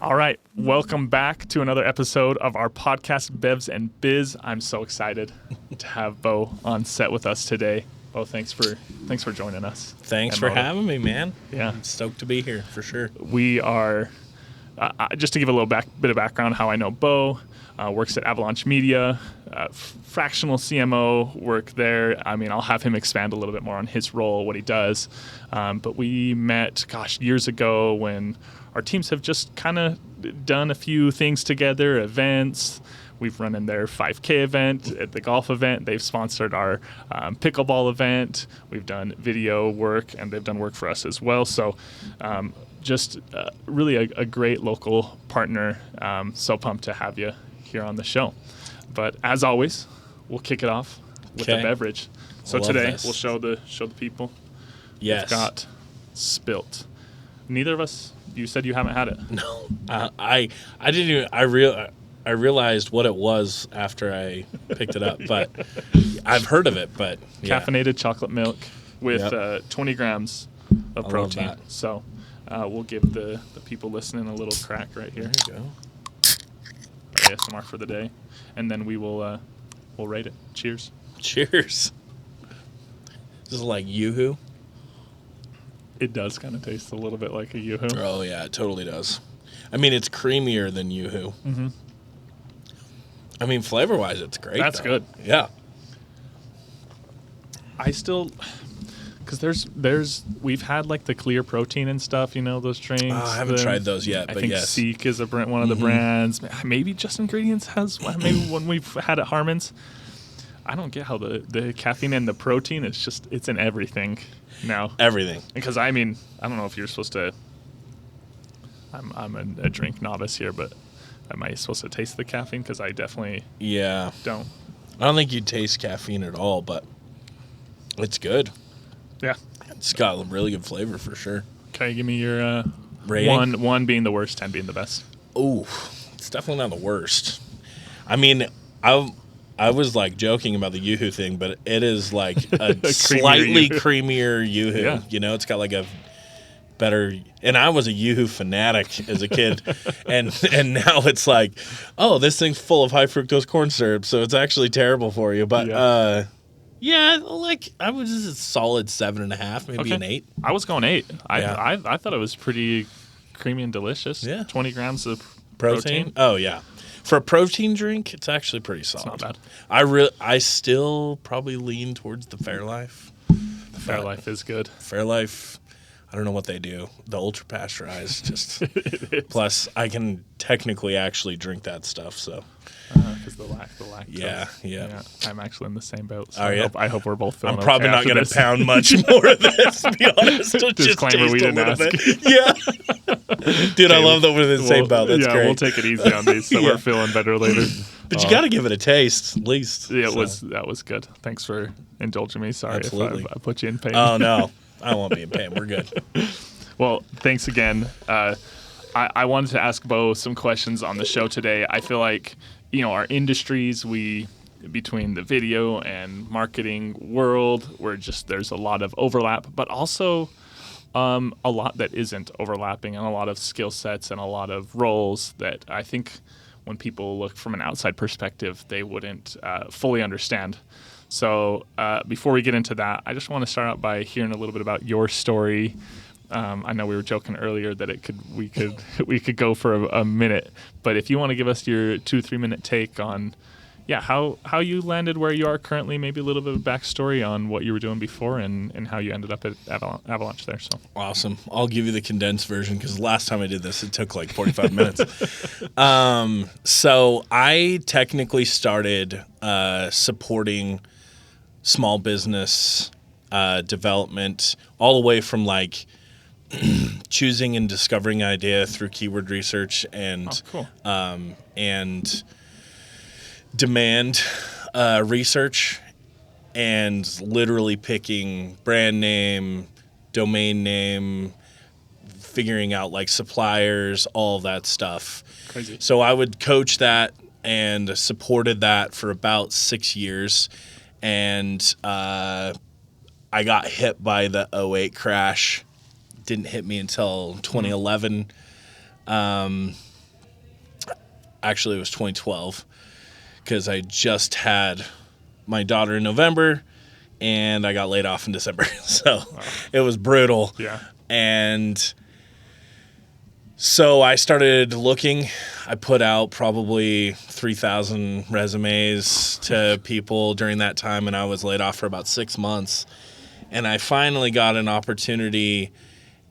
All right, welcome back to another episode of our podcast, Bevs and Biz. I'm so excited to have Beau on set with us today. Beau, thanks for joining us. Thanks for having me, man. Yeah, I'm stoked to be here for sure. We are just to give a little bit of background how I know Beau. Works at Avalaunch Media, fractional CMO work there. I mean, I'll have him expand a little bit more on his role, what he does. But we met, years ago when our teams have just kind of done a few things together, events. We've run in their 5K event, at the golf event. They've sponsored our pickleball event. We've done video work, and they've done work for us as well. So just really a great local partner. So pumped to have you here on the show. But as always, we'll kick it off with a beverage. So today we'll show the people. Yes. We've got Spylt. Neither of us. You said you haven't had it. No, I didn't even. I realized what it was after I picked it up, but I've heard of it. But Caffeinated chocolate milk with 20 grams of protein. Love that. So we'll give the people listening a little crack right here. There you go. ASMR for the day, and then we'll rate it. Cheers. Cheers. This is like Yoo-hoo. It does kind of taste a little bit like a Yoo-hoo. Oh yeah, it totally does. I mean, it's creamier than Yoo-hoo. Mm-hmm. I mean, flavor-wise, it's great. That's good. Yeah. I still, because we've had like the clear protein and stuff, you know, those drinks. I haven't tried those yet, but I think yes. Seek is one of the brands. Maybe Just Ingredients has. Maybe when we've had at Harmon's. I don't get how the caffeine and the protein, it's in everything now. Everything. Because, I mean, I don't know if you're supposed to, I'm a drink novice here, but am I supposed to taste the caffeine? Because I definitely don't. I don't think you taste caffeine at all, but it's good. Yeah. It's got a really good flavor for sure. Okay, give me your rating. One being the worst, 10 being the best. Ooh, it's definitely not the worst. I mean, I was like joking about the Yoo-hoo thing, but it is like a slightly creamier Yoo-hoo. Yeah. You know, it's got like a better. And I was a Yoo-hoo fanatic as a kid, and now it's like, oh, this thing's full of high fructose corn syrup, so it's actually terrible for you. But like I was just a solid 7.5, maybe an 8. I was going 8. I thought it was pretty creamy and delicious. Yeah, 20 grams of protein. Oh yeah. For a protein drink, it's actually pretty solid. It's not bad. I still probably lean towards the Fairlife. The Fairlife is good. Fairlife, I don't know what they do. The ultra pasteurized, just plus I can technically actually drink that stuff. So because the lactose. Yeah. I'm actually in the same boat. So I hope we're both feeling. I'm probably okay not going this. to pound much more of this. To be honest, Disclaimer: we didn't ask. Yeah, dude, I love that we're in the same boat. That's great. We'll take it easy on these, so we're feeling better later. But you got to give it a taste, at least. Yeah, that was good. Thanks for indulging me. Sorry if I put you in pain. Oh no, I won't be in pain. We're good. Well, thanks again. I wanted to ask Beau some questions on the show today. I feel like, our industries, between the video and marketing world, there's a lot of overlap, but also a lot that isn't overlapping, and a lot of skill sets and a lot of roles that I think when people look from an outside perspective, they wouldn't fully understand. So before we get into that, I just want to start out by hearing a little bit about your story. I know we were joking earlier that we could go for a minute, but if you want to give us your 2-3 minute take on how you landed where you are currently, maybe a little bit of backstory on what you were doing before and how you ended up at Avalaunch there. So awesome. I'll give you the condensed version because last time I did this, it took like 45 minutes. So I technically started supporting small business development all the way from like choosing and discovering an idea through keyword research and demand research, and literally picking brand name, domain name, figuring out like suppliers, all that stuff. Crazy. So I would coach that and supported that for about 6 years, and I got hit by the 2008 crash. Didn't hit me until 2011. Actually, it was 2012 because I just had my daughter in November and I got laid off in December. So it was brutal. Yeah. And so I started looking. I put out probably 3,000 resumes to people during that time, and I was laid off for about 6 months. And I finally got an opportunity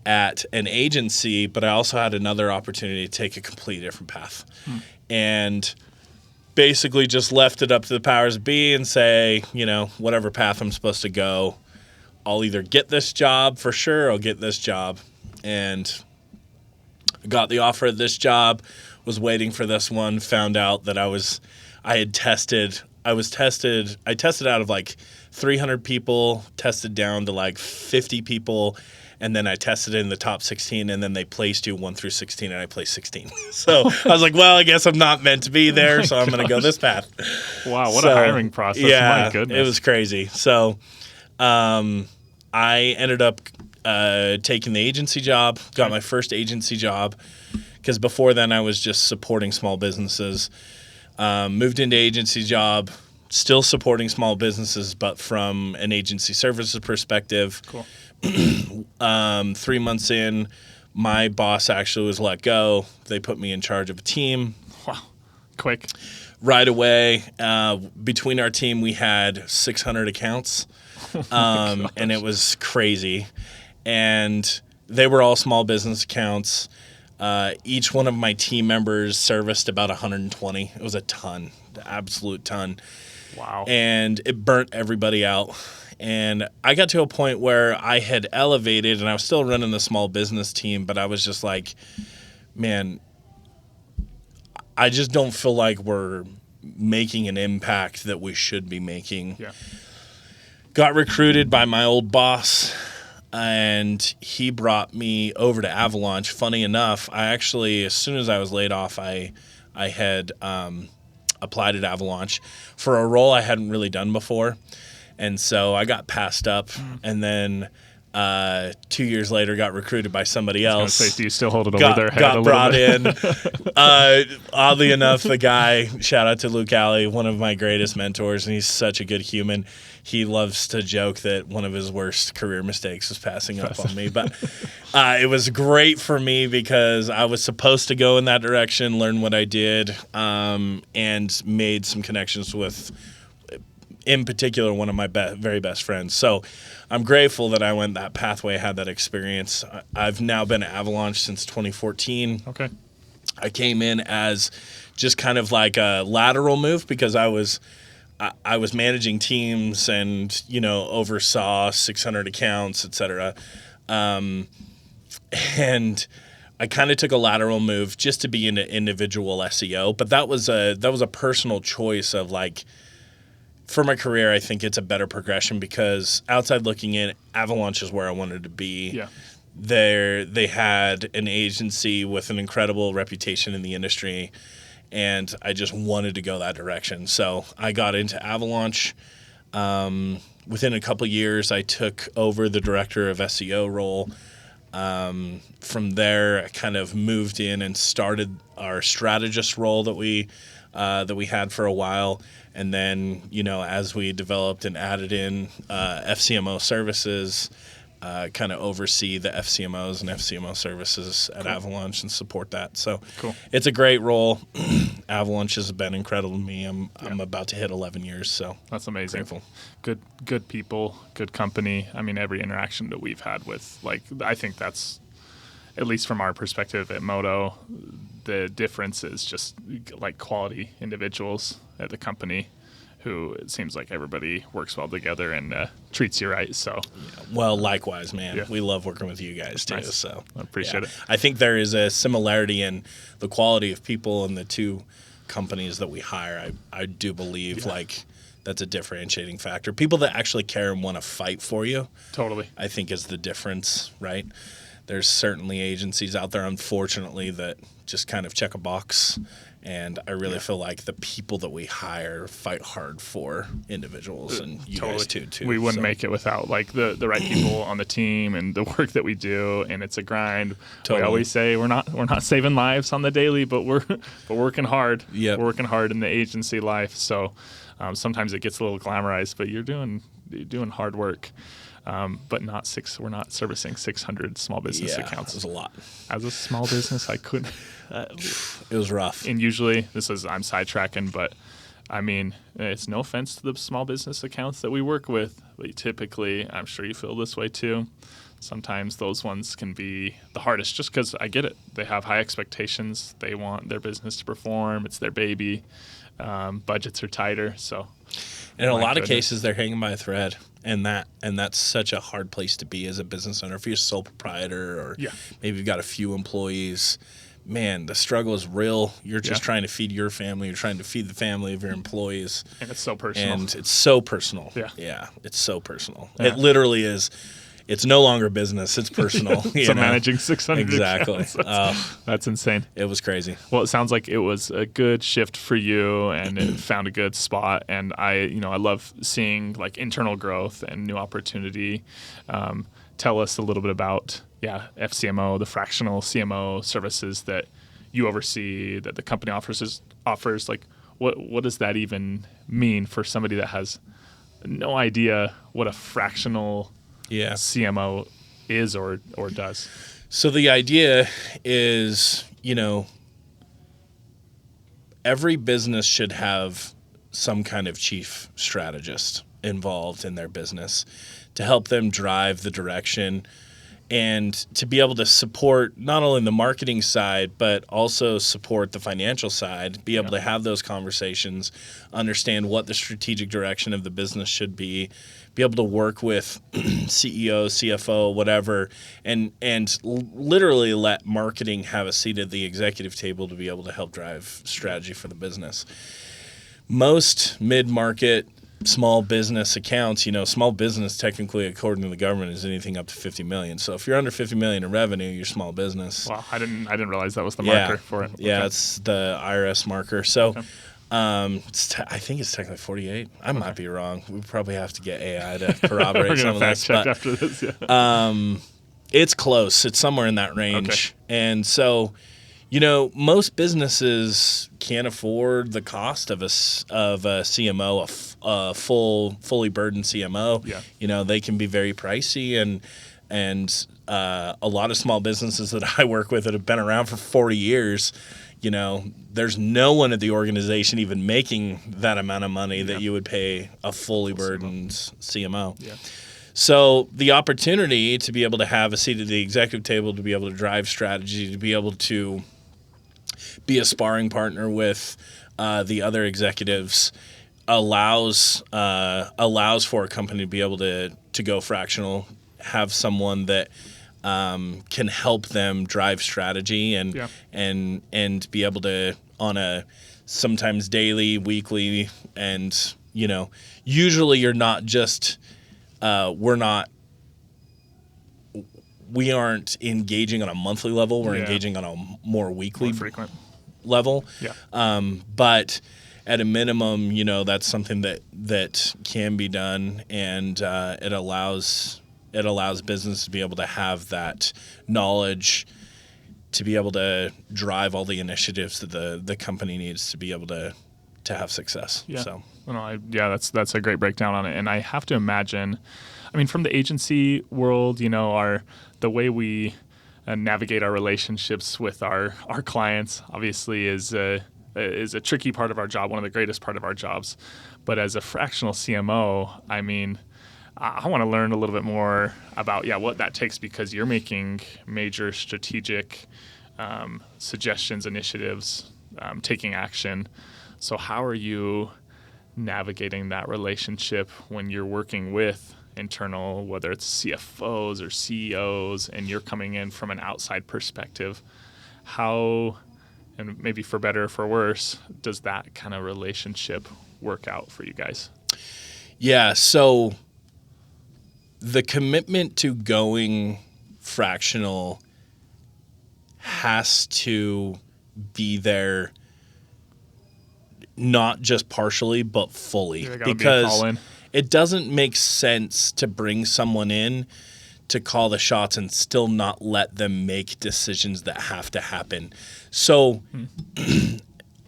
at an agency, but I also had another opportunity to take a completely different path. And basically just left it up to the powers that be and say, whatever path I'm supposed to go, I'll either get this job for sure, or I'll get this job. And got the offer at this job, was waiting for this one, found out that I tested out of like 300 people, tested down to like 50 people, and then I tested in the top 16, and then they placed you 1 through 16, and I placed 16. So I was like, well, I guess I'm not meant to be there, so I'm going to go this path. Wow, what a hiring process. Yeah, my goodness. It was crazy. So I ended up taking the agency job, got my first agency job, because before then I was just supporting small businesses. Moved into agency job, still supporting small businesses, but from an agency services perspective. Cool. 3 months in, my boss actually was let go. They put me in charge of a team. Wow. Quick. Right away. Between our team, we had 600 accounts, and it was crazy. And they were all small business accounts. Each one of my team members serviced about 120. It was a ton, the absolute ton. Wow. And it burnt everybody out. And I got to a point where I had elevated, and I was still running the small business team, but I was just like, man, I just don't feel like we're making an impact that we should be making. Yeah. Got recruited by my old boss, and he brought me over to Avalaunch. Funny enough, I actually, as soon as I was laid off, I had applied at Avalaunch for a role I hadn't really done before. And so I got passed up, and then 2 years later got recruited by somebody else. Say, do you still hold it over their head got a little brought bit? in. Oddly enough, the guy, shout out to Luke Alley, one of my greatest mentors, and he's such a good human. He loves to joke that one of his worst career mistakes was passing up on me. But it was great for me because I was supposed to go in that direction, learn what I did, and made some connections with, in particular, one of my very best friends. So I'm grateful that I went that pathway, had that experience. I've now been at Avalaunch since 2014. Okay. I came in as just kind of like a lateral move because I was managing teams and, oversaw 600 accounts, et cetera. And I kind of took a lateral move just to be an individual SEO. But that was a personal choice of like, for my career, I think it's a better progression because outside looking in, Avalaunch is where I wanted to be. Yeah. They had an agency with an incredible reputation in the industry, and I just wanted to go that direction. So I got into Avalaunch. Within a couple of years, I took over the director of SEO role. From there, I kind of moved in and started our strategist role that we had for a while. And then, as we developed and added in FCMO services, kind of oversee the FCMOs and FCMO services at Avalaunch and support that. So It's a great role. Avalaunch has been incredible to me. I'm about to hit 11 years, so that's amazing. Grateful. Good people, good company. I mean, every interaction that we've had with, I think that's, at least from our perspective at Moto, the difference is just like quality individuals at the company who it seems like everybody works well together and treats you right. So, well, likewise, man. We love working with you guys too. Nice. So I appreciate it. I think there is a similarity in the quality of people in the two companies that we hire. I do believe like that's a differentiating factor. People that actually care and want to fight for you. Totally. I think is the difference, right? There's certainly agencies out there, unfortunately, that just kind of check a box And I really feel like the people that we hire fight hard for individuals, and you guys too. We wouldn't make it without like the right people on the team and the work that we do, and it's a grind. Totally. We always say we're not saving lives on the daily, but we're working hard. Yep. We're working hard in the agency life. So sometimes it gets a little glamorized, but you're doing hard work. But we're not servicing 600 small business accounts. It was a lot. As a small business, I couldn't. It was rough. And usually, I'm sidetracking, but I mean, it's no offense to the small business accounts that we work with, but typically, I'm sure you feel this way too. Sometimes those ones can be the hardest just because I get it. They have high expectations. They want their business to perform. It's their baby. Budgets are tighter. So, in a lot of cases, they're hanging by a thread. And that's such a hard place to be as a business owner. If you're a sole proprietor or maybe you've got a few employees, man, the struggle is real. You're just trying to feed your family. You're trying to feed the family of your employees. And it's so personal. Yeah, it's so personal. Yeah. It literally is. It's no longer business. It's personal. So managing 600 exactly. That's insane. It was crazy. Well, it sounds like it was a good shift for you, and it found a good spot. And I love seeing like internal growth and new opportunity. Tell us a little bit about FCMO, the fractional CMO services that you oversee, that the company offers. Like, what does that even mean for somebody that has no idea what a fractional CMO is or does? So the idea is, every business should have some kind of chief strategist involved in their business to help them drive the direction and to be able to support not only the marketing side, but also support the financial side, be able to have those conversations, understand what the strategic direction of the business should be able to work with CEO, CFO, whatever, and literally let marketing have a seat at the executive table to be able to help drive strategy for the business. Most mid-market small business accounts, small business technically according to the government is anything up to 50 million. So if you're under 50 million in revenue, you're small business. Wow, I didn't realize that was the marker for it. Yeah, it's the IRS marker. So I think it's technically 48. I might be wrong. We probably have to get AI to corroborate some of this. We're going to fact check after this. It's close. It's somewhere in that range. Okay. And so, most businesses can't afford the cost of a CMO, a fully burdened CMO. Yeah. They can be very pricey, and a lot of small businesses that I work with that have been around for 40 years, there's no one at the organization even making that amount of money that you would pay a fully burdened CMO. Yeah. So the opportunity to be able to have a seat at the executive table, to be able to drive strategy, to be able to be a sparring partner with the other executives allows for a company to be able to go fractional, have someone that can help them drive strategy and be able to, on a sometimes daily, weekly, and usually you're not just we aren't engaging on a monthly level. We're engaging on a more weekly, more frequent level. Yeah. But at a minimum, that's something that can be done, and it allows business to be able to have that knowledge to be able to drive all the initiatives that the company needs to be able to have success. Yeah. So. That's a great breakdown on it. And I have to imagine, from the agency world, the way we navigate our relationships with our clients obviously is a tricky part of our job, one of the greatest part of our jobs. But as a fractional CMO, I want to learn a little bit more about what that takes, because you're making major strategic suggestions, initiatives, taking action. So how are you navigating that relationship when you're working with internal, whether it's CFOs or CEOs, and you're coming in from an outside perspective? How, and maybe for better or for worse, does that kind of relationship work out for you guys? Yeah, so the commitment to going fractional has to be there not just partially, but fully. There gotta be a Because call-in. it doesn't make sense to bring someone in to call the shots and still not let them make decisions that have to happen. So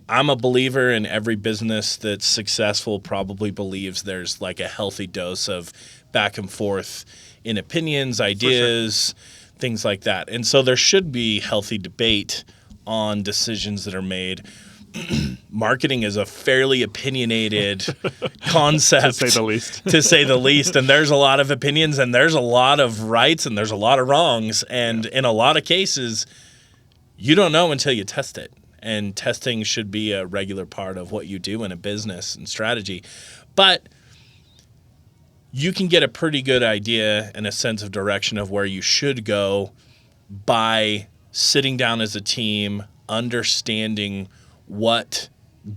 I'm a believer in every business that's successful probably believes there's like a healthy dose of back and forth in opinions, ideas, things like that. And so there should be healthy debate on decisions that are made. Marketing is a fairly opinionated concept, To say the least. to say the least. And there's a lot of opinions, and there's a lot of rights, and there's a lot of wrongs. And in a lot of cases, you don't know until you test it. And testing should be a regular part of what you do in a business and strategy. But you can get a pretty good idea and a sense of direction of where you should go by sitting down as a team, understanding what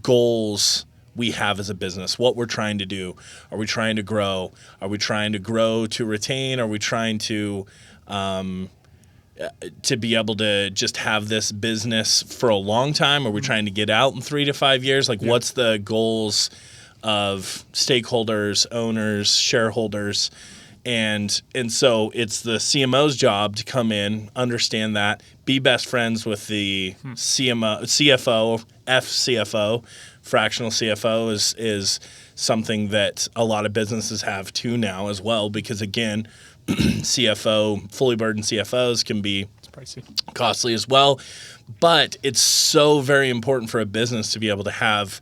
goals we have as a business, what we're trying to do. Are we trying to grow? Are we trying to grow to retain? Are we trying to be able to just have this business for a long time? Are we trying to get out in 3 to 5 years? Like, what's the goals of stakeholders, owners, shareholders? And so it's the CMO's job to come in, understand that, be best friends with the CFO, FCFO. Fractional CFO is something that a lot of businesses have too now as well, because again, CFO, fully burdened CFOs can be Pricey. costly as well. But it's so very important for a business to be able to have,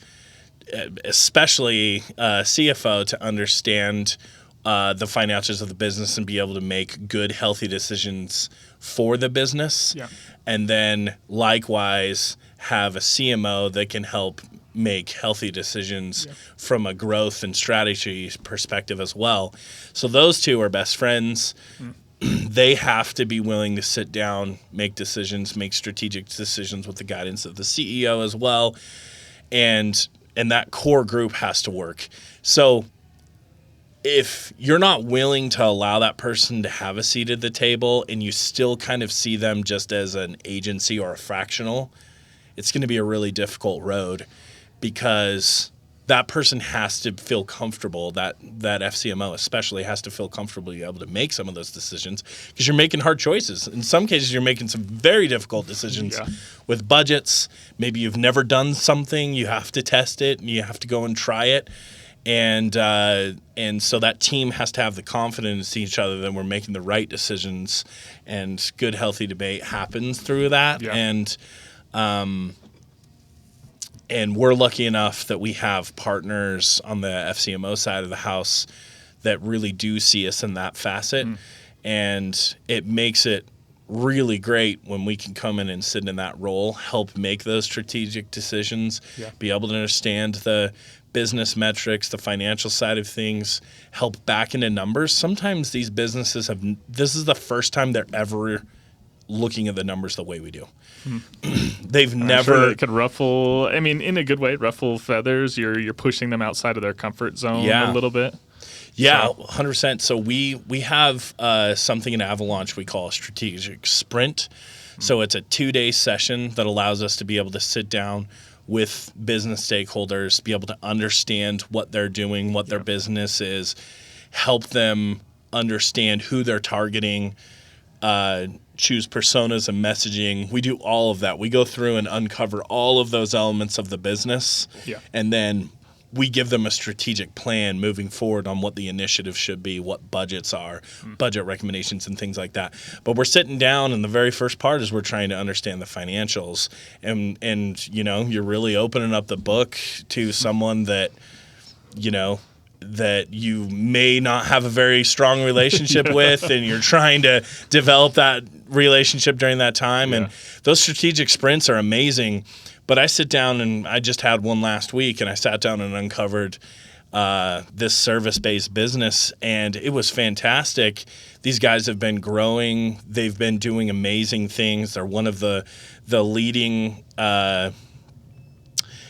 especially CFO, to understand the financials of the business and be able to make good, healthy decisions for the business. Yeah. And then likewise have a CMO that can help make healthy decisions from a growth and strategy perspective as well. So those two are best friends. They have to be willing to sit down, make decisions, make strategic decisions with the guidance of the CEO as well. And that core group has to work. So if you're not willing to allow that person to have a seat at the table and you still kind of see them just as an agency or a fractional, it's going to be a really difficult road, because that person has to feel comfortable, that FCMO especially has to feel comfortable to be able to make some of those decisions, because you're making hard choices. In some cases, you're making some very difficult decisions with budgets. Maybe you've never done something, you have to test it, and you have to go and try it. And so that team has to have the confidence in each other that we're making the right decisions, and good, healthy debate happens through that. Yeah. And we're lucky enough that we have partners on the FCMO side of the house that really do see us in that facet. And it makes it really great when we can come in and sit in that role, help make those strategic decisions, be able to understand the business metrics, the financial side of things, help back into numbers. Sometimes these businesses this is the first time they're ever looking at the numbers the way we do. They've never. Sure it could ruffle. I mean, in a good way, ruffle feathers. You're pushing them outside of their comfort zone a little bit. Yeah, 100%. So we have something in Avalaunch we call a strategic sprint. So it's a 2-day session that allows us to be able to sit down with business stakeholders, be able to understand what they're doing, what their business is, help them understand who they're targeting, choose personas and messaging. We do all of that. We go through and uncover all of those elements of the business, and then we give them a strategic plan moving forward on what the initiative should be, what budgets are, budget recommendations and things like that. But we're sitting down, and the very first part is we're trying to understand the financials. And you know, you're really opening up the book to someone that, you know, that you may not have a very strong relationship with, and you're trying to develop that relationship during that time. And those strategic sprints are amazing. But I sit down, and I just had one last week, and I sat down and uncovered this service-based business, and it was fantastic. These guys have been growing. They've been doing amazing things. They're one of the leading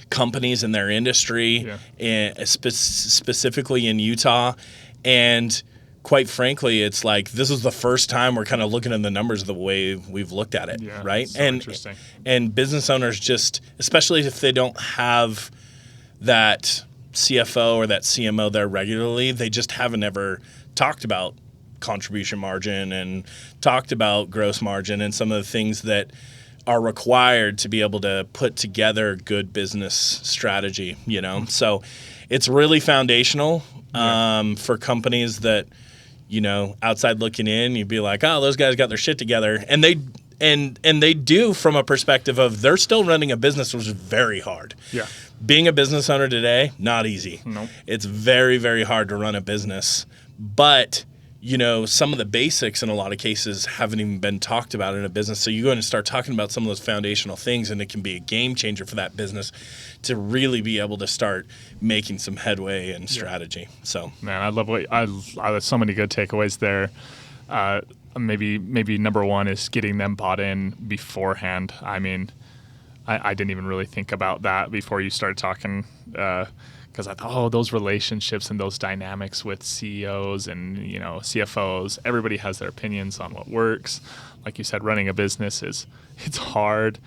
companies in their industry, and specifically in Utah. And quite frankly, it's like this is the first time we're kind of looking at the numbers the way we've looked at it, right? So interesting. And business owners just, especially if they don't have that CFO or that CMO there regularly, they just haven't ever talked about contribution margin and talked about gross margin and some of the things that are required to be able to put together good business strategy, So it's really foundational for companies that, outside looking in, you'd be like, oh, those guys got their shit together. And they do from a perspective of they're still running a business, which is very hard. Yeah. Being a business owner today, not easy. Nope. It's very, very hard to run a business. But, some of the basics in a lot of cases haven't even been talked about in a business. So you go in and start talking about some of those foundational things, and it can be a game changer for that business to really be able to start making some headway and strategy. So, man, I love I so many good takeaways there. Maybe number one is getting them bought in beforehand. I mean, I didn't even really think about that before you started talking, because I thought, those relationships and those dynamics with CEOs and CFOs, everybody has their opinions on what works. Like you said, running a business it's hard.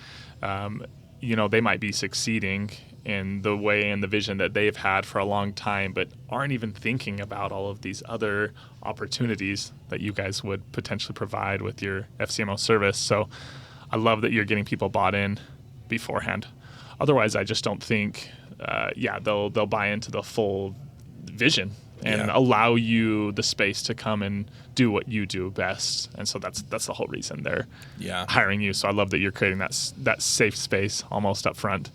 They might be succeeding in the way and the vision that they've had for a long time, but aren't even thinking about all of these other opportunities that you guys would potentially provide with your FCMO service. So I love that you're getting people bought in beforehand. Otherwise, I just don't think, they'll buy into the full vision and allow you the space to come and do what you do best. And so that's the whole reason they're hiring you. So I love that you're creating that safe space almost up front.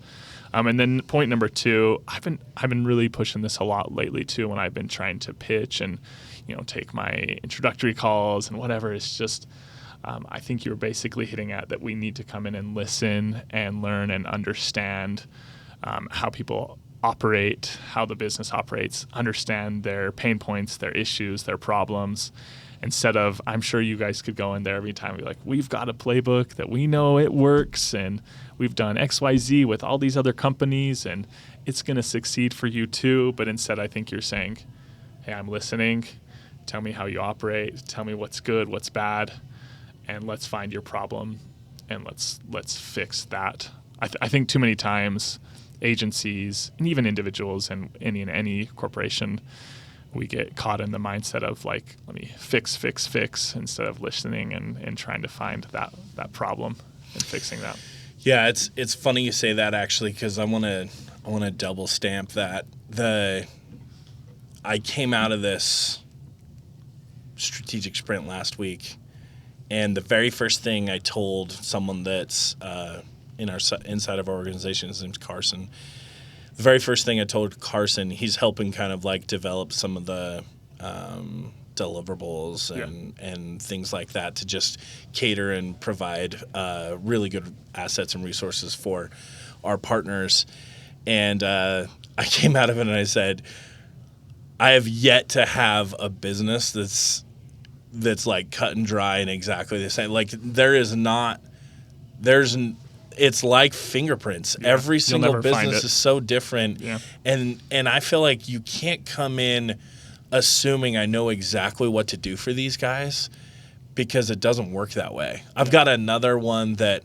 And then point number two, I've been really pushing this a lot lately too when I've been trying to pitch and take my introductory calls and whatever. It's just I think you're basically hitting at that we need to come in and listen and learn and understand how people operate, how the business operates, understand their pain points, their issues, their problems. Instead of, I'm sure you guys could go in there every time and be like, we've got a playbook that we know it works and we've done XYZ with all these other companies and it's going to succeed for you too. But instead, I think you're saying, hey, I'm listening. Tell me how you operate. Tell me what's good, what's bad, and let's find your problem and let's fix that. I think too many times agencies and even individuals and any corporation, we get caught in the mindset of like, let me fix instead of listening and trying to find that problem and fixing that. Yeah, it's funny you say that actually, because I want to double stamp that. I came out of this strategic sprint last week, and the very first thing I told someone that's inside of our organization, his name's Carson. The very first thing I told Carson, he's helping kind of like develop some of the deliverables and things like that to just cater and provide really good assets and resources for our partners. And I came out of it and I said, I have yet to have a business that's like cut and dry and exactly the same. Like it's like fingerprints. Yeah. Every single business is so different. Yeah. And I feel like you can't come in assuming I know exactly what to do for these guys, because it doesn't work that way. I've got another one that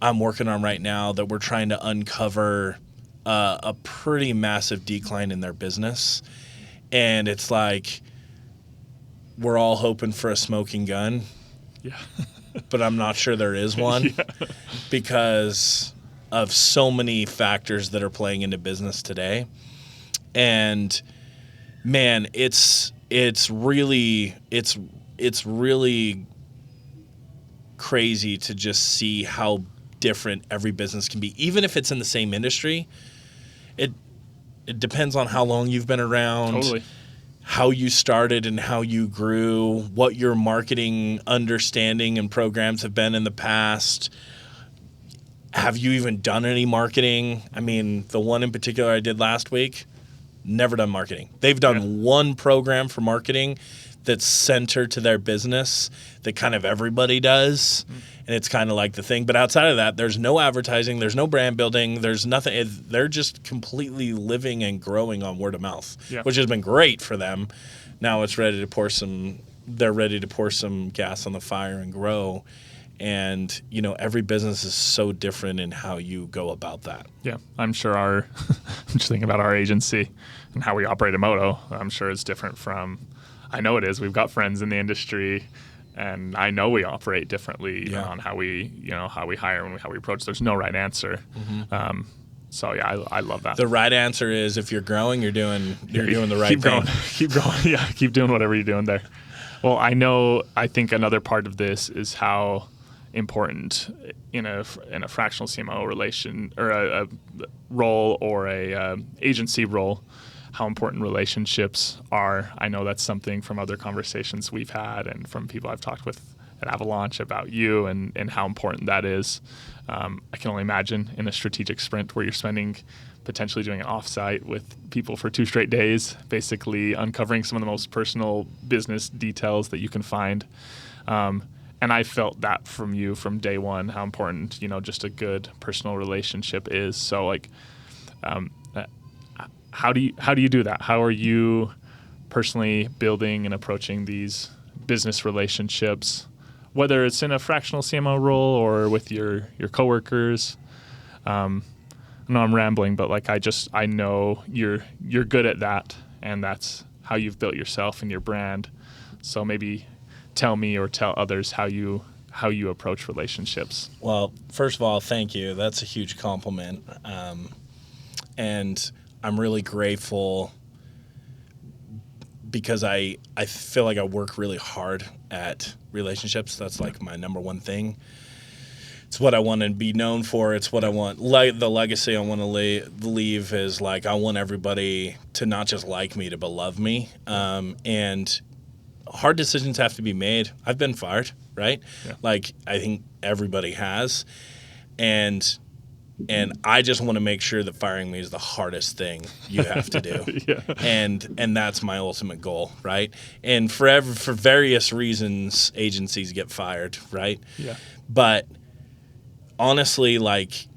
I'm working on right now that we're trying to uncover a pretty massive decline in their business. And it's like we're all hoping for a smoking gun. Yeah. But I'm not sure there is one because of so many factors that are playing into business today. And man, it's really crazy to just see how different every business can be, even if it's in the same industry. It depends on how long you've been around. Totally. How you started and how you grew, what your marketing understanding and programs have been in the past. Have you even done any marketing? I mean, the one in particular I did last week, never done marketing. They've done one program for marketing that's centered to their business that kind of everybody does. And it's kind of like the thing. But outside of that, there's no advertising. There's no brand building. There's nothing. They're just completely living and growing on word of mouth, which has been great for them. Now it's ready to pour some. They're ready to pour some gas on the fire and grow. And, every business is so different in how you go about that. Yeah, I'm sure I'm just thinking about our agency and how we operate a moto. I'm sure it's different I know it is. We've got friends in the industry, and I know we operate differently on how we hire and how we approach. There's no right answer. So yeah, I love that. The right answer is if you're growing, you're doing the right keep thing. Keep going. Yeah, keep doing whatever you're doing there. Well, I think another part of this is how important in a fractional CMO relation or a role or a agency role, how important relationships are. I know that's something from other conversations we've had and from people I've talked with at Avalaunch about you and how important that is. I can only imagine in a strategic sprint where you're potentially doing an offsite with people for 2 straight days, basically uncovering some of the most personal business details that you can find. And I felt that from you from day one, how important, just a good personal relationship is. So how do you do that? How are you personally building and approaching these business relationships, whether it's in a fractional CMO role or with your coworkers? I know I'm rambling, but I know you're good at that, and that's how you've built yourself and your brand. So maybe tell me or tell others how you approach relationships. Well, first of all, thank you. That's a huge compliment. And I'm really grateful because I feel like I work really hard at relationships. That's like my number one thing. It's what I want to be known for. It's what I want. The legacy I want to leave is like I want everybody to not just like me, but love me. And hard decisions have to be made. I've been fired, right? Yeah. Like I think everybody has. And I just want to make sure that firing me is the hardest thing you have to do. Yeah. And that's my ultimate goal, right? And for various reasons, agencies get fired, right? Yeah. But honestly, like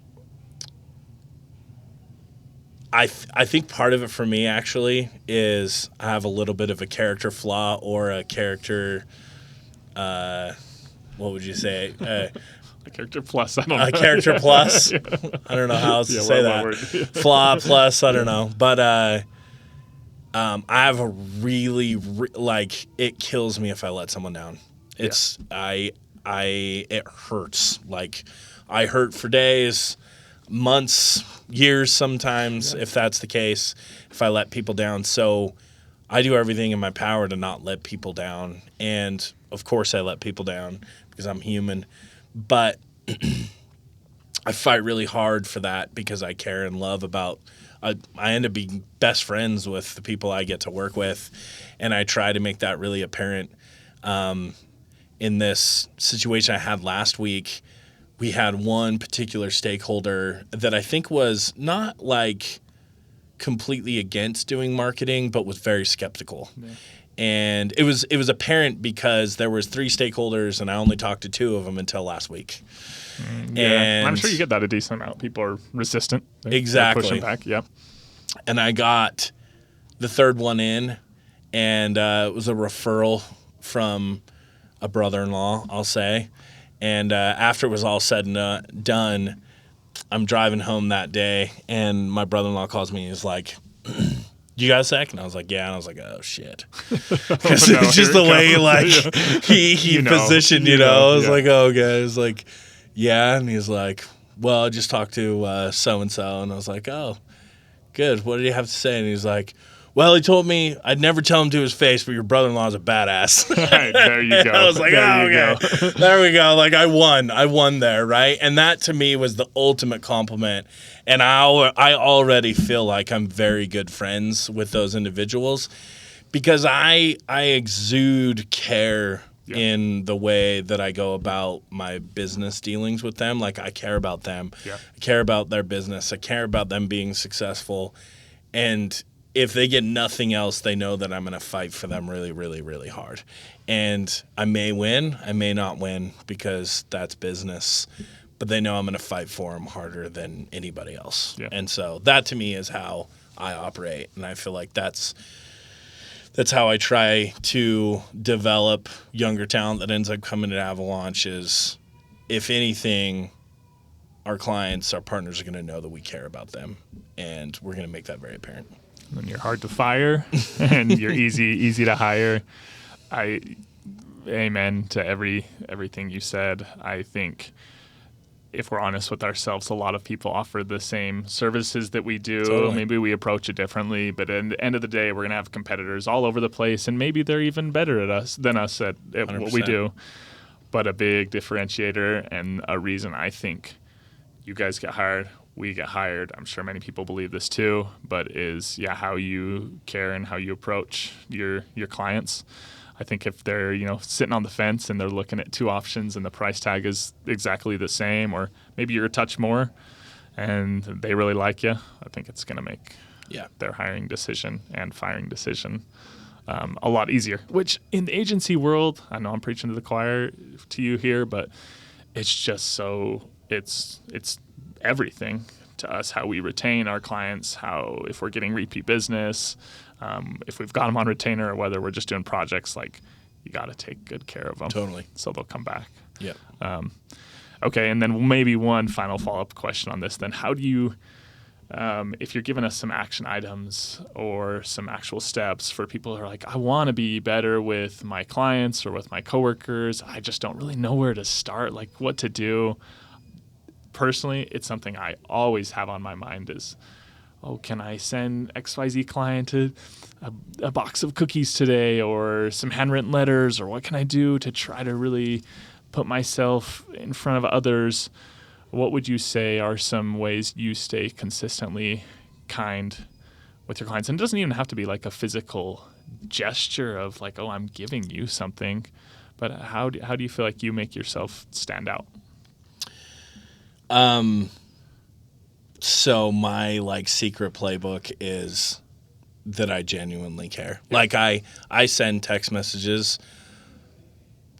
I think part of it for me actually is I have a little bit of a character flaw or a character, what would you say? A character plus. I don't know. A character plus. Yeah. I don't know how else to say that. Flaw plus. I don't know. But I have a really it kills me if I let someone down. It's it hurts. Like I hurt for days, months, years sometimes, if that's the case, if I let people down. So I do everything in my power to not let people down. And of course I let people down because I'm human. But I fight really hard for that because I care and love about I end up being best friends with the people I get to work with. And I try to make that really apparent. In this situation I had last week, we had one particular stakeholder that I think was not like completely against doing marketing, but was very skeptical. Yeah. And it was apparent because there was 3 stakeholders and I only talked to 2 of them until last week. Yeah, and I'm sure you get that a decent amount. People are resistant. Exactly. They're pushing back. Yep. And I got the 3rd one in, and it was a referral from a brother-in-law, I'll say. And after it was all said and done, I'm driving home that day, and my brother-in-law calls me. He's like, "You got a sec?" And I was like, "Yeah." And I was like, "Oh shit," because it's just the way he positioned. I was like, "Oh, okay." I was like, "Yeah," and he's like, "Well, I just talked to so and so," and I was like, "Oh, good. What did he have to say?" And he's like, "Well, he told me I'd never tell him to his face, but your brother-in-law is a badass." Right, there you go. I was like, okay. There we go. Like, I won there, right? And that, to me, was the ultimate compliment. And I already feel like I'm very good friends with those individuals because I exude care in the way that I go about my business dealings with them. Like, I care about them. Yeah. I care about their business. I care about them being successful. And if they get nothing else, they know that I'm going to fight for them really, really, really hard. And I may win, I may not win because that's business, but they know I'm going to fight for them harder than anybody else. Yeah. And so that to me is how I operate. And I feel like that's how I try to develop younger talent that ends up coming to Avalaunch is if anything, our clients, our partners are going to know that we care about them, and we're going to make that very apparent. And you're hard to fire, and you're easy to hire. Amen to everything you said. I think if we're honest with ourselves, a lot of people offer the same services that we do. Totally. Maybe we approach it differently, but at the end of the day, we're going to have competitors all over the place, and maybe they're even better than us at what we do. But a big differentiator and a reason I think you guys get hired, we get hired, I'm sure many people believe this too, but is how you care and how you approach your clients. I think if they're, sitting on the fence and they're looking at two options and the price tag is exactly the same, or maybe you're a touch more and they really like you, I think it's going to make their hiring decision and firing decision a lot easier. Which in the agency world, I know I'm preaching to the choir to you here, but it's just it's everything to us, how we retain our clients, how if we're getting repeat business, if we've got them on retainer, or whether we're just doing projects, like you got to take good care of them. Totally. So they'll come back. Yeah. Okay, and then maybe one final follow-up question on this. Then how do you, if you're giving us some action items or some actual steps for people who are like, I want to be better with my clients or with my coworkers, I just don't really know where to start, like what to do. Personally, it's something I always have on my mind is, can I send XYZ client a box of cookies today, or some handwritten letters, or what can I do to try to really put myself in front of others? What would you say are some ways you stay consistently kind with your clients? And it doesn't even have to be like a physical gesture of like, I'm giving you something, but how do you feel like you make yourself stand out? So my secret playbook is that I genuinely care. Yeah. Like I send text messages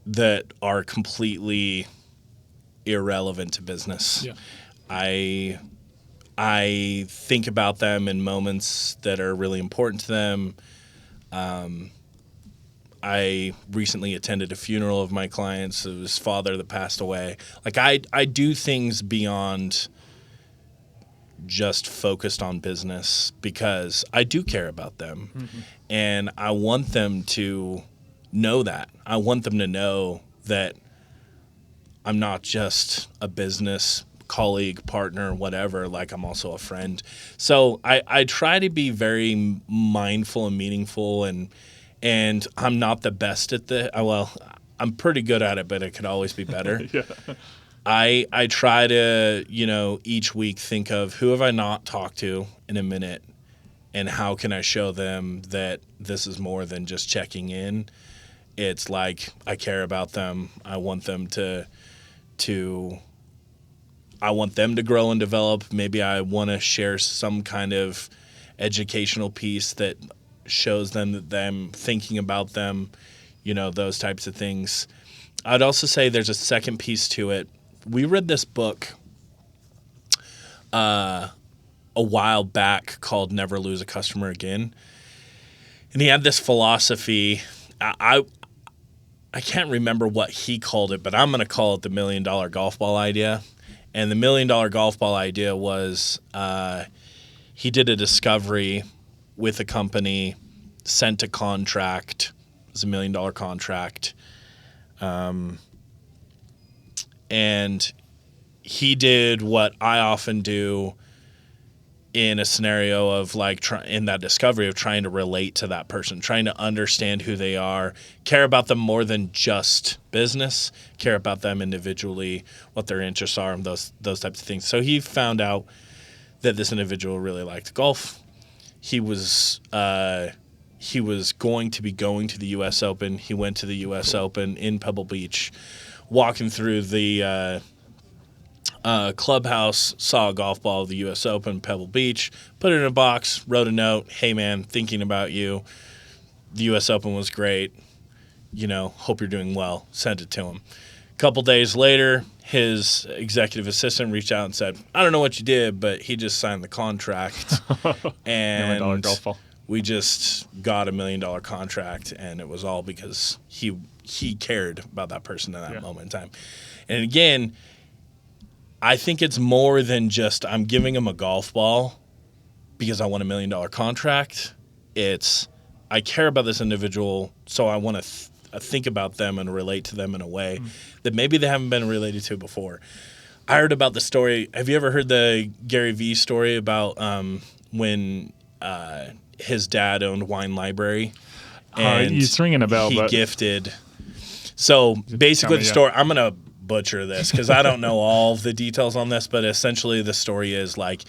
that are completely irrelevant to business. Yeah. I think about them in moments that are really important to them. I recently attended a funeral of my clients. It was his father that passed away. Like I do things beyond just focused on business because I do care about them. Mm-hmm. And I want them to know that. I want them to know that I'm not just a business colleague, partner, whatever, like I'm also a friend. So I try to be very mindful and meaningful, and I'm not the best at I'm pretty good at it, but it could always be better. Yeah. I try to, each week think of who have I not talked to in a minute, and how can I show them that this is more than just checking in. It's like I care about them. I want them to grow and develop. Maybe I want to share some kind of educational piece that shows them that I'm thinking about them, those types of things. I'd also say there's a second piece to it. We read this book a while back called Never Lose a Customer Again. And he had this philosophy. I can't remember what he called it, but I'm going to call it the $1 million golf ball idea. And the $1 million golf ball idea was he did a discovery with a company, sent a contract. It was $1 million contract. And he did what I often do in a scenario of in that discovery of trying to relate to that person, trying to understand who they are, care about them more than just business, care about them individually, what their interests are, and those types of things. So he found out that this individual really liked golf. He was going to be going to the U.S. Open. He went to the U.S. Open in Pebble Beach, walking through the clubhouse, saw a golf ball of the U.S. Open, Pebble Beach, put it in a box, wrote a note, hey, man, thinking about you. The U.S. Open was great. Hope you're doing well. Sent it to him. A couple days later, his executive assistant reached out and said, I don't know what you did, but he just signed the contract. And $1 million golf ball. We just got $1 million contract, and it was all because he cared about that person in that moment in time. And again, I think it's more than just I'm giving him a golf ball because I want $1 million contract. It's I care about this individual, so I want to think about them and relate to them in a way that maybe they haven't been related to before. I heard about the story. Have you ever heard the Gary Vee story about when his dad owned Wine Library? And it's ringing a bell. He but gifted. So basically, the story. I'm gonna butcher this because I don't know all the details on this, but essentially the story is like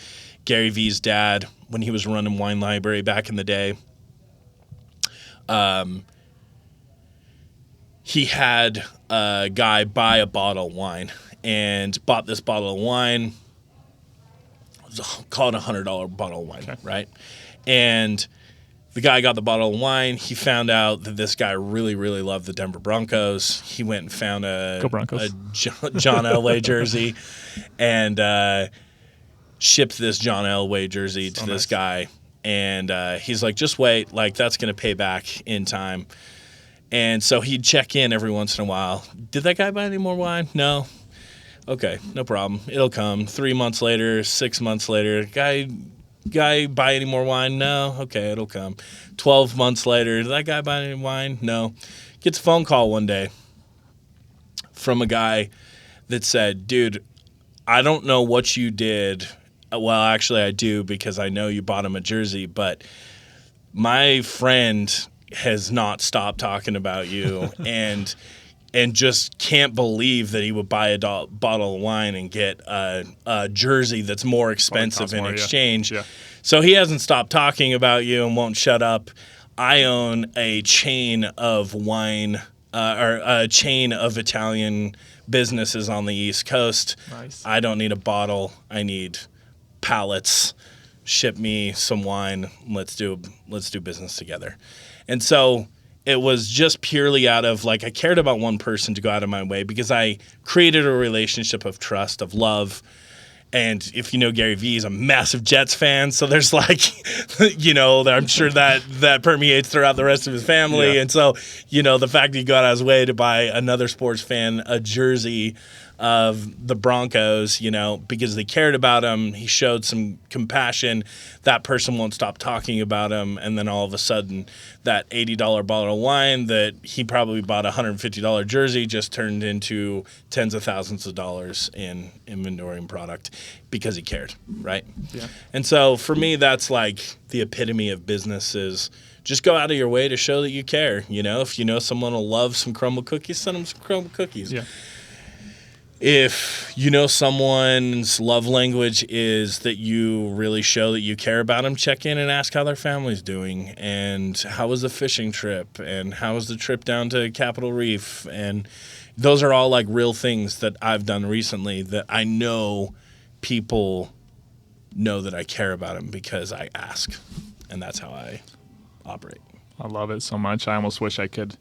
Gary Vee's dad, when he was running Wine Library back in the day, he had a guy buy a bottle of wine and bought this bottle of wine. It was called a $100 bottle of wine, right? And the guy got the bottle of wine. He found out that this guy really, really loved the Denver Broncos. He went and found a John Elway jersey and shipped this John Elway jersey to this guy. And he's like, just wait. Like, that's going to pay back in time. And so he'd check in every once in a while. Did that guy buy any more wine? No. Okay, no problem. It'll come. 3 months later, 6 months later, guy buy any more wine? No. Okay, it'll come. 12 months later, did that guy buy any wine? No. Gets a phone call one day from a guy that said, dude, I don't know what you did. Well, actually, I do because I know you bought him a jersey, but my friend has not stopped talking about you and just can't believe that he would buy a bottle of wine and get a jersey that's more expensive in exchange. Yeah. So he hasn't stopped talking about you and won't shut up. I own a chain of wine or a chain of Italian businesses on the East Coast. Nice. I don't need a bottle. I need pallets. Ship me some wine. Let's do business together. And so it was just purely out of, like, I cared about one person to go out of my way because I created a relationship of trust, of love. And if you know Gary Vee, he's a massive Jets fan. So there's like, I'm sure that permeates throughout the rest of his family. Yeah. And so, the fact that he got out of his way to buy another sports fan a jersey of the Broncos, because they cared about him. He showed some compassion. That person won't stop talking about him. And then all of a sudden, that $80 bottle of wine that he probably bought a $150 jersey just turned into tens of thousands of dollars in inventory and product because he cared, right? Yeah. And so for me, that's like the epitome of business is just go out of your way to show that you care. If you know someone will love some crumble cookies, send them some crumble cookies. Yeah. If you know someone's love language is that you really show that you care about them, check in and ask how their family's doing and how was the fishing trip and how was the trip down to Capitol Reef. And those are all like real things that I've done recently that I know people know that I care about them because I ask. And that's how I operate. I love it so much. I almost wish I could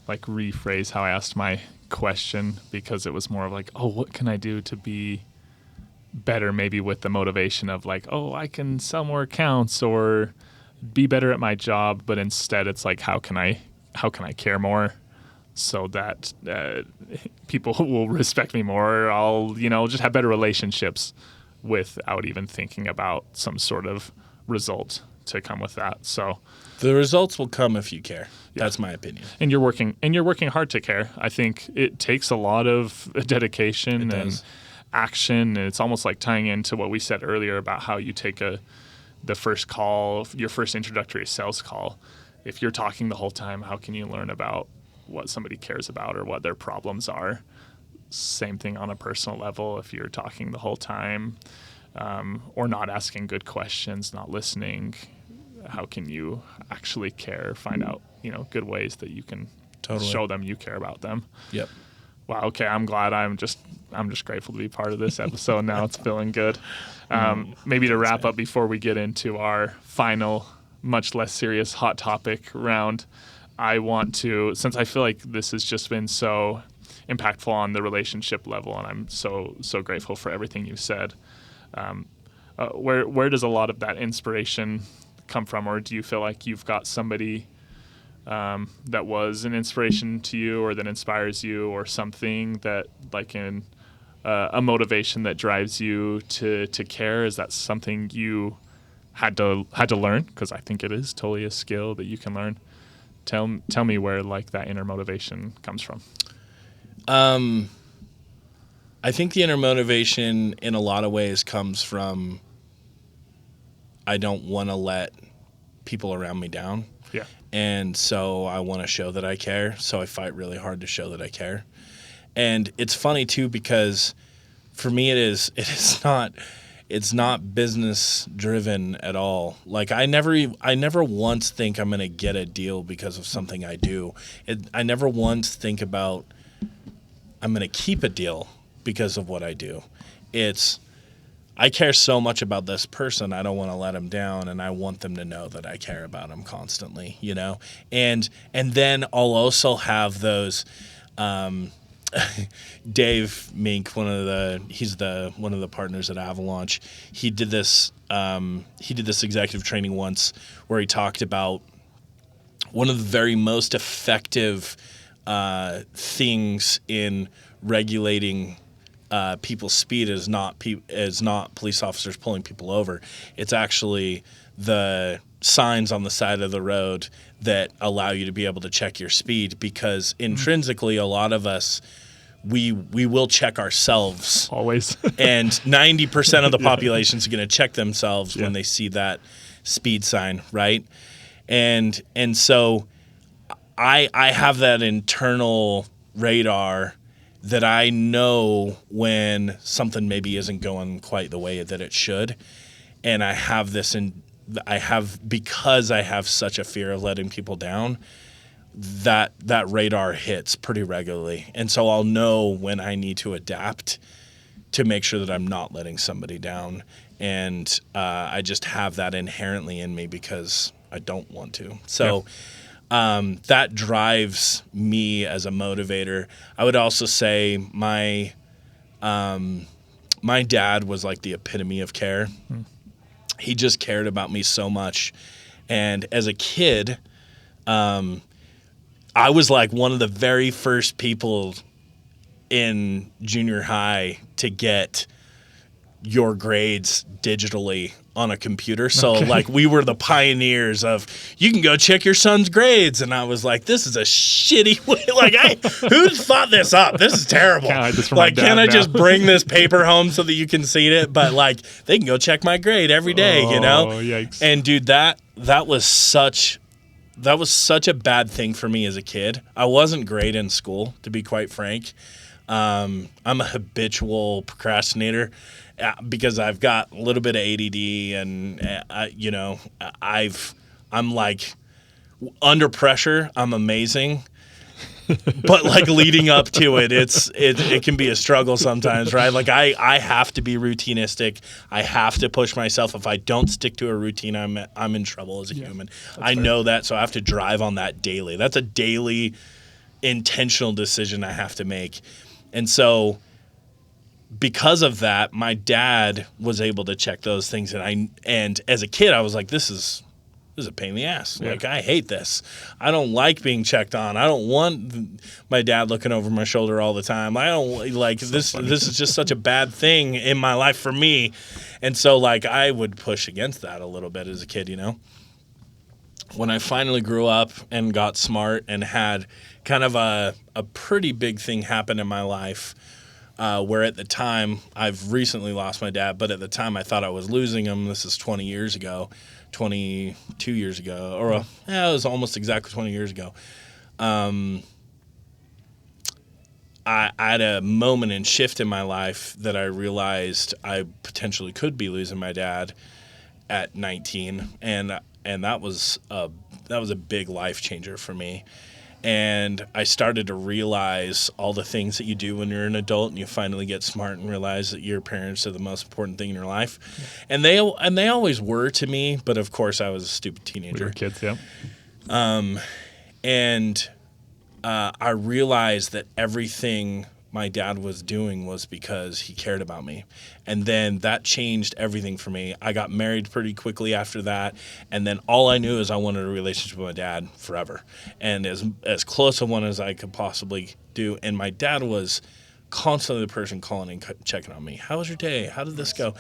rephrase how I asked my question because it was more of what can I do to be better, maybe with the motivation of I can sell more accounts or be better at my job, but instead it's how can I care more so that people will respect me more. I'll just have better relationships without even thinking about some sort of result to come with that. So the results will come if you care. Yeah. That's my opinion. And you're working hard to care. I think it takes a lot of dedication and action. And it's almost like tying into what we said earlier about how you take the first call, your first introductory sales call. If you're talking the whole time, how can you learn about what somebody cares about or what their problems are? Same thing on a personal level. If you're talking the whole time or not asking good questions, not listening, how can you actually care? Find out, good ways that you can show them you care about them. Yep. Wow. Okay. I'm glad. I'm just grateful to be part of this episode. Now it's feeling good. Maybe to wrap up before we get into our final, much less serious hot topic round, I want to, since I feel like this has just been so impactful on the relationship level, and I'm so grateful for everything you said. Where does a lot of that inspiration come from, or do you feel like you've got somebody that was an inspiration to you, or that inspires you, or something that like a motivation that drives you to care? Is that something you had to learn? Because I think it is totally a skill that you can learn. Tell me where like that inner motivation comes from. I think the inner motivation in a lot of ways comes from I don't want to let people around me down. Yeah. And so I want to show that I care. So I fight really hard to show that I care. And it's funny too, because for me it's not business driven at all. Like I never once think I'm going to get a deal because of something I do. I never once think about I'm going to keep a deal because of what I do. I care so much about this person. I don't want to let them down, and I want them to know that I care about them constantly, you know? And then I'll also have those Dave Mink, he's one of the partners at Avalaunch. He did this executive training once where he talked about one of the very most effective things in regulating people's speed is not police officers pulling people over. It's actually the signs on the side of the road that allow you to be able to check your speed, because intrinsically a lot of us we will check ourselves always. And 90% of the population is going to check themselves when they see that speed sign, right? And so I have that internal radar that I know when something maybe isn't going quite the way that it should. And I have because I have such a fear of letting people down, that radar hits pretty regularly. And so I'll know when I need to adapt to make sure that I'm not letting somebody down. And I just have that inherently in me because I don't want to. So that drives me as a motivator. I would also say my dad was like the epitome of care. He just cared about me so much. And as a kid, I was like one of the very first people in junior high to get your grades digitally on a computer. So like we were the pioneers of, you can go check your son's grades. And I was like, this is a shitty way. Like who thought this up? This is terrible. Can I just bring this paper home so that you can see it? But like they can go check my grade every day, you know? Yikes. And dude, that was such a bad thing for me as a kid. I wasn't great in school, to be quite frank. I'm a habitual procrastinator because I've got a little bit of ADD, and I'm like under pressure, I'm amazing. But like leading up to it, it can be a struggle sometimes, right? Like I have to be routinistic. I have to push myself. If I don't stick to a routine, I'm in trouble as a human. I know that, so I have to drive on that daily. That's a daily intentional decision I have to make. And so because of that, my dad was able to check those things, and as a kid I was like, this is a pain in the ass. Like, I hate this. I don't like being checked on. I don't want my dad looking over my shoulder all the time. I don't like this. This is just such a bad thing in my life for me. And so like I would push against that a little bit as a kid, you know. When I finally grew up and got smart and had kind of a pretty big thing happen in my life, where at the time, I've recently lost my dad, but at the time I thought I was losing him. This is 22 years ago, or it was almost exactly 20 years ago. I had a moment and shift in my life that I realized I potentially could be losing my dad at 19, and that was a big life changer for me. And I started to realize all the things that you do when you're an adult and you finally get smart and realize that your parents are the most important thing in your life. Yeah. And they always were to me, but of course I was a stupid teenager. We were kids, yeah. I realized that everything my dad was doing was because he cared about me. And then that changed everything for me. I got married pretty quickly after that. And then all I knew is I wanted a relationship with my dad forever. And as close a one as I could possibly do. And my dad was constantly the person calling and checking on me. How was your day? How did this go?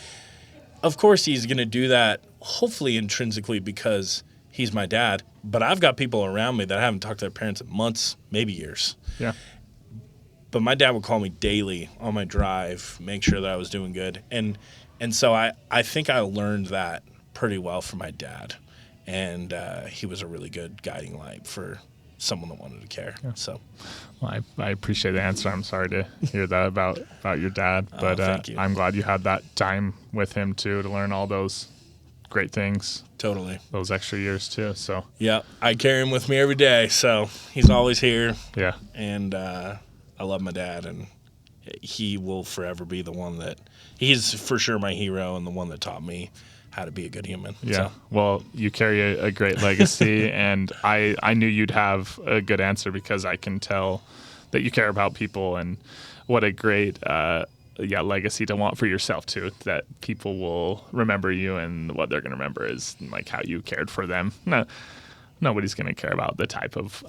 Of course, he's going to do that, hopefully intrinsically, because he's my dad. But I've got people around me that I haven't talked to their parents in months, maybe years. Yeah. But my dad would call me daily on my drive, make sure that I was doing good. And so I think I learned that pretty well from my dad. And he was a really good guiding light for someone that wanted to care. Yeah. So, well, I appreciate the answer. I'm sorry to hear that about your dad. But thank you. I'm glad you had that time with him, too, to learn all those great things. Totally. Those extra years, too. So yeah, I carry him with me every day. So he's always here. Yeah. And I love my dad, and he will forever be the one that he's for sure my hero and the one that taught me how to be a good human. Yeah. So. Well, you carry a great legacy, and I knew you'd have a good answer because I can tell that you care about people, and what a great legacy to want for yourself too, that people will remember you, and what they're going to remember is like how you cared for them. No, nobody's going to care about the type of,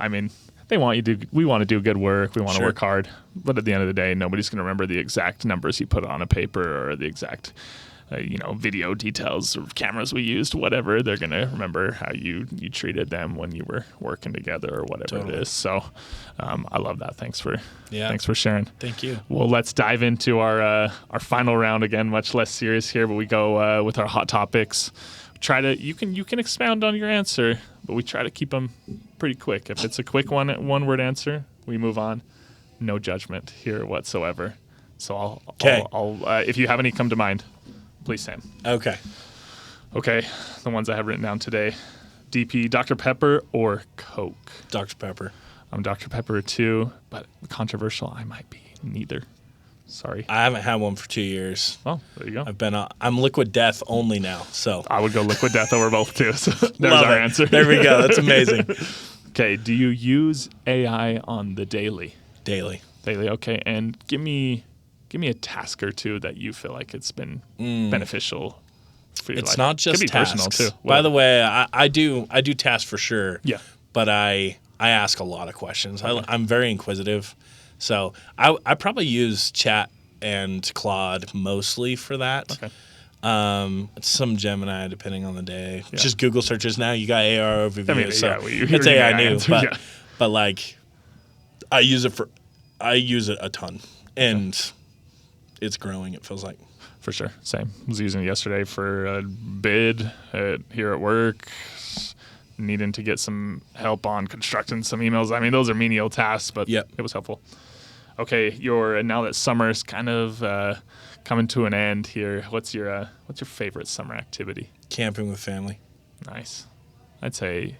we want to do good work. We want to work hard. But at the end of the day, nobody's going to remember the exact numbers you put on a paper or the exact, video details or cameras we used, whatever. They're going to remember how you treated them when you were working together or whatever it is. So I love that. Thanks for sharing. Thank you. Well, let's dive into our final round again, much less serious here, but we go with our hot topics. You can expound on your answer, but we try to keep them pretty quick. If it's a quick one word answer, we move on. No judgment here whatsoever. So I'll if you have any come to mind, please, Sam. Okay. The ones I have written down today: DP, Dr. Pepper, or Coke. Dr. Pepper. I'm Dr. Pepper too, but controversial. I might be neither. Sorry. I haven't had one for 2 years. Oh, there you go. I'm Liquid Death only now, so. I would go Liquid Death over both too. So there's our answer. There we go. That's amazing. Okay. Do you use AI on the daily? Daily. Okay. And give me a task or two that you feel like it's been beneficial for your life. It's not just Could be tasks. personal too. By the way, I do tasks for sure. Yeah. But I ask a lot of questions. Okay. I'm very inquisitive. So I probably use Chat and Claude mostly for that. Okay. Some Gemini depending on the day. Yeah. Just Google searches now. You got AR overview. It's AI new, but like I use it a ton, and it's growing. It feels like. For sure. Same. I was using it yesterday for a bid here at work. Needing to get some help on constructing some emails. Those are menial tasks, but it was helpful. Okay, now that summer's kind of coming to an end here, what's your favorite summer activity? Camping with family. Nice. I'd say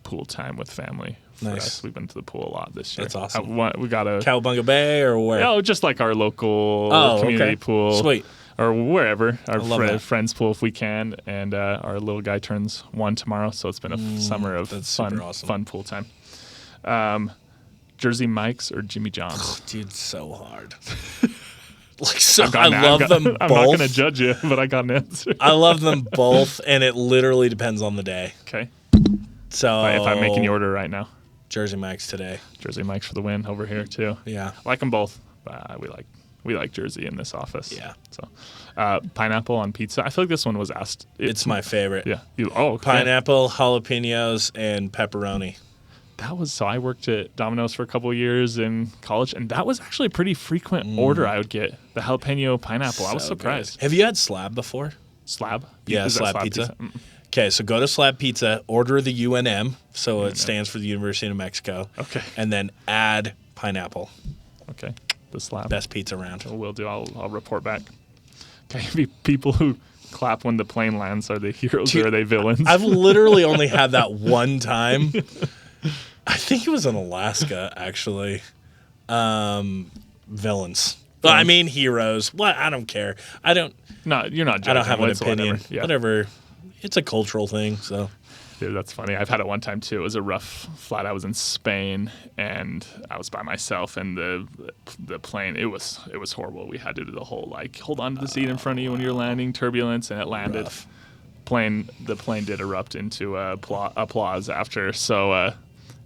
pool time with family. For us, we've been to the pool a lot this year. That's awesome. We got a Cowabunga Bay or where? Oh, just like our local community pool. Sweet. Or wherever, our friend's pool if we can, and our little guy turns 1 tomorrow, so it's been a summer of fun pool time. Jersey Mike's or Jimmy John's? Oh, dude, so hard. I love them both. I'm not going to judge you, but I got an answer. I love them both, and it literally depends on the day. Okay. So if I'm making the order right now. Jersey Mike's today. Jersey Mike's for the win over here, too. Yeah. I like them both. We like Jersey in this office. Yeah. So, pineapple on pizza. I feel like this one was asked. It's my favorite. Yeah. Pineapple, jalapenos, and pepperoni. I worked at Domino's for a couple of years in college, and that was actually a pretty frequent order I would get. The jalapeno pineapple. I was surprised. Good. Have you had Slab before? Slab? Yeah, Slab pizza. Okay, so go to Slab Pizza, order the UNM, so it stands for the University of New Mexico. Okay. And then add pineapple. Okay. The Slab. Best pizza around. Will do. I'll report back. Okay, people who clap when the plane lands, are they heroes or are they villains? I've literally only had that one time. I think it was in Alaska, actually. Villains. Well, I mean heroes. What? I don't care. No, you're not judging. I don't have an opinion. Whatever. Yeah. Whatever. It's a cultural thing, so. Dude, that's funny. I've had it one time too. It was a rough flight. I was in Spain and I was by myself, and the plane, it was horrible. We had to do the whole like hold on to the seat in front of you when you're landing, turbulence, and it landed. Rough. The plane did erupt into applause after. So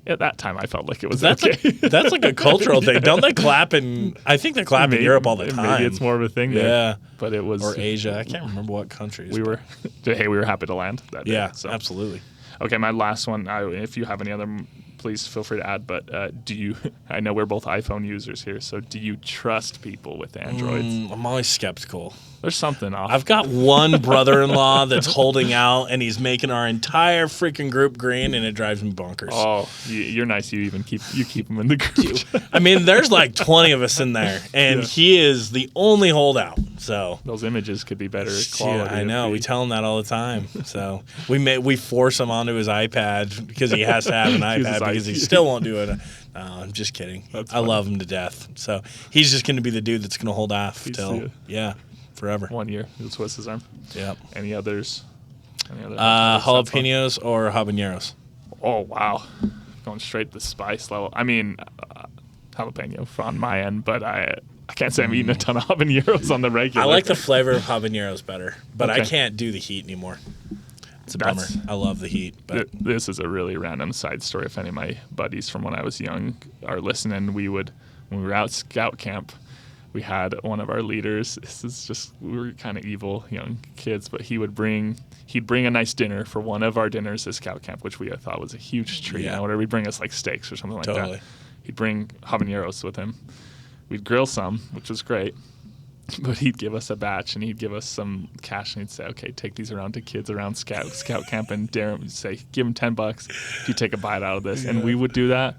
at that time, I felt like it was okay. That's like a cultural thing. Don't they clap I think they clap in Europe all the time. Maybe it's more of a thing there. Yeah. But it was. Or Asia. I can't remember what countries. We were happy to land that day. Yeah, so. absolutely. Okay, my last one. If you have any other, please feel free to add. But I know we're both iPhone users here, so do you trust people with Androids? I'm always skeptical. There's something off. I've got one brother-in-law that's holding out, and he's making our entire freaking group green, and it drives me bonkers. Oh, you're nice. You even keep them in the group. I mean, there's like 20 of us in there, and he is the only holdout. So those images could be better quality. I know. We tell him that all the time. So we force him onto his iPad because he has to have an iPad because he still won't do it. No, I'm just kidding. I love him to death. So he's just going to be the dude that's going to hold off till forever. 1 year. He'll twist his arm. Yep. Any others? Jalapenos or habaneros? Oh, wow. Going straight to the spice level. I mean, jalapeno on my end, but I can't say I'm eating a ton of habaneros on the regular. I like the flavor of habaneros better, but I can't do the heat anymore. It's a bummer. I love the heat. But this is a really random side story. If any of my buddies from when I was young are listening, when we were out scout camp, we had one of our leaders. We were kind of evil young kids, but he'd bring a nice dinner for one of our dinners at scout camp, which we thought was a huge treat. Yeah. Whatever, he'd bring us like steaks or something like that. He'd bring habaneros with him. We'd grill some, which was great. But he'd give us a batch, and he'd give us some cash, and he'd say, "Okay, take these around to kids around scout camp, and dare them, say, give them $10 if you take a bite out of this." Yeah. And we would do that.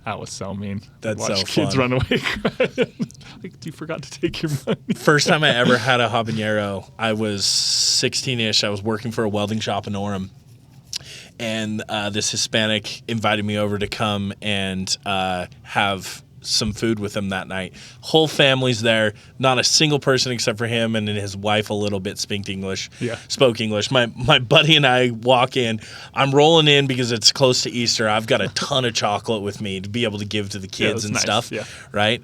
That was so mean. That's watch so kids fun. Run away crying. Like, you forgot to take your money. First time I ever had a habanero, I was 16-ish. I was working for a welding shop in Orem. And this Hispanic invited me over to come and have some food with him that night. Whole family's there. Not a single person except for him and then his wife a little bit spoke English. My buddy and I walk in. I'm rolling in because it's close to Easter. I've got a ton of chocolate with me to be able to give to the kids and stuff. Yeah. Right?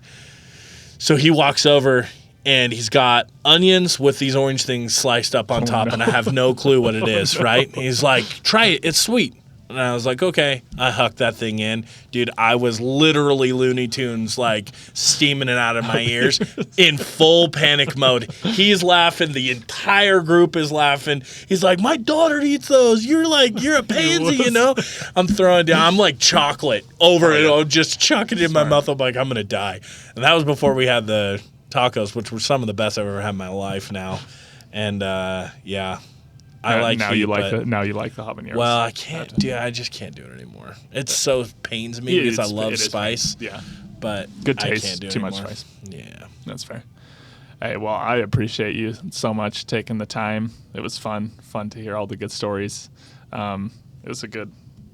So he walks over and he's got onions with these orange things sliced up on top, and I have no clue what it is, right? He's like, "Try it. It's sweet." And I was like, okay. I hucked that thing in. Dude, I was literally Looney Tunes, like, steaming it out of my ears in full panic mode. He's laughing. The entire group is laughing. He's like, "My daughter eats those. You're a pansy, you know?" I'm throwing down. I'm like chocolate over it. I'm just chucking it in my mouth. I'm like, I'm going to die. And that was before we had the tacos, which were some of the best I've ever had in my life now. And, I like now heat, you like the habaneros. Well, I can't do. I just can't do it anymore. It so pains me because I love spice. Yeah, but good taste. I can't do too anymore. much spice. Yeah, that's fair. Hey, well, I appreciate you so much taking the time. It was fun to hear all the good stories. It was a good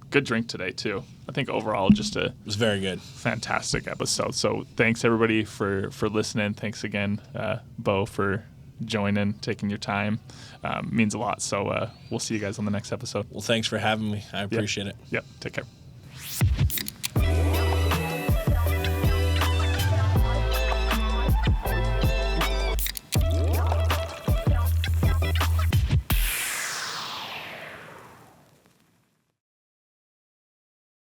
drink today too. I think overall it was very good, fantastic episode. So thanks everybody for listening. Thanks again, Beau, for joining, taking your time. Means a lot. So we'll see you guys on the next episode. Well, thanks for having me. I appreciate it. Yep. Take care.